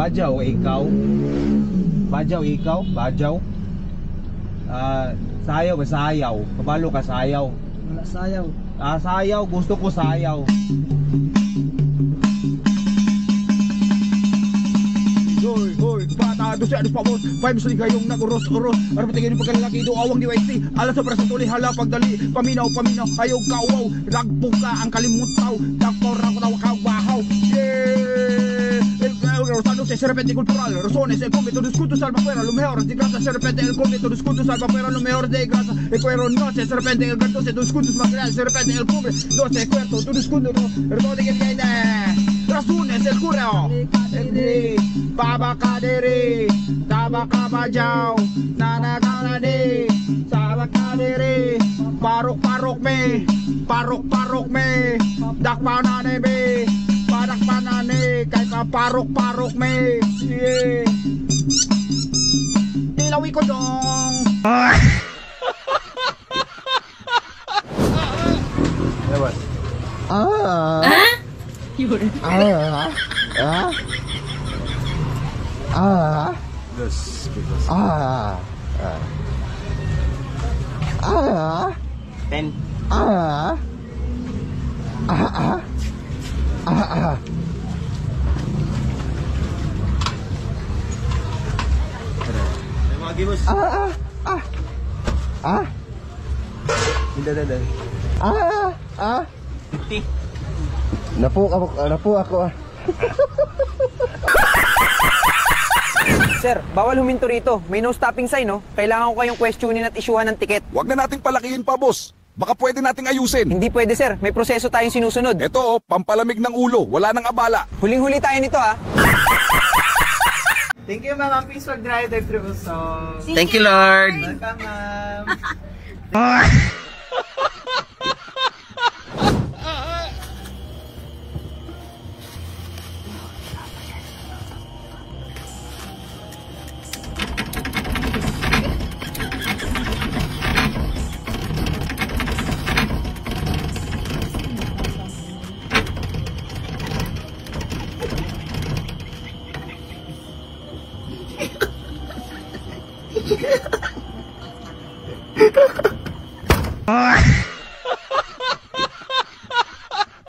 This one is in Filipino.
Bajaw, ikaw. Bajaw, ikaw. Bajaw. Sayaw ka, sayaw. Kabalo ka, sayaw. Wala sayaw. Sayaw, gusto ko sayaw. Hoy, hoy, bata, doon si Anis Pabos. Vibes ni gayong nag-uros-uros. Para patingin yung pagkalalaki, do awang di YC. Alas sa prasa tuli, hala pagdali. Paminaw, paminaw, ayaw kawaw. Ragbong ka ang kalimutaw. Dagpaw, rakotaw, kawahaw. Yeah! Rosando se repente cultural, razones, el come todo escudo salva fuera, lo mejor de grasa, se repente el come todo escudo salva fuera, lo mejor de grasa, el cuero no se repente el gato se dos escudos materiales, se repente el cubre, no se cuerpo, todo escudo no, el que viene, razones, el curreo, baba kadere, tabaka bajau, nana kanade, sabak kadere, parok me, dakpa nanebe. Parak panane, kay ka parok me. Yeah. Ilawi ko dong. Lewat. Yun. Yes, Ten. Magibos. Hindi. 50. Napo ako. Sir, bawal huminto rito. May no stopping sign, no? Kailangan ko kayong questionin at isyuhan ng ticket. Huwag na nating palakihin pa, boss. Baka pwede nating ayusin. Hindi pwede, sir. May proseso tayong sinusunod. Ito, pampalamig ng ulo. Wala nang abala. Huling-huli tayo nito, ha? Thank you, ma'am. Please mag-drive through. So, Thank you, Lord. welcome, ma'am.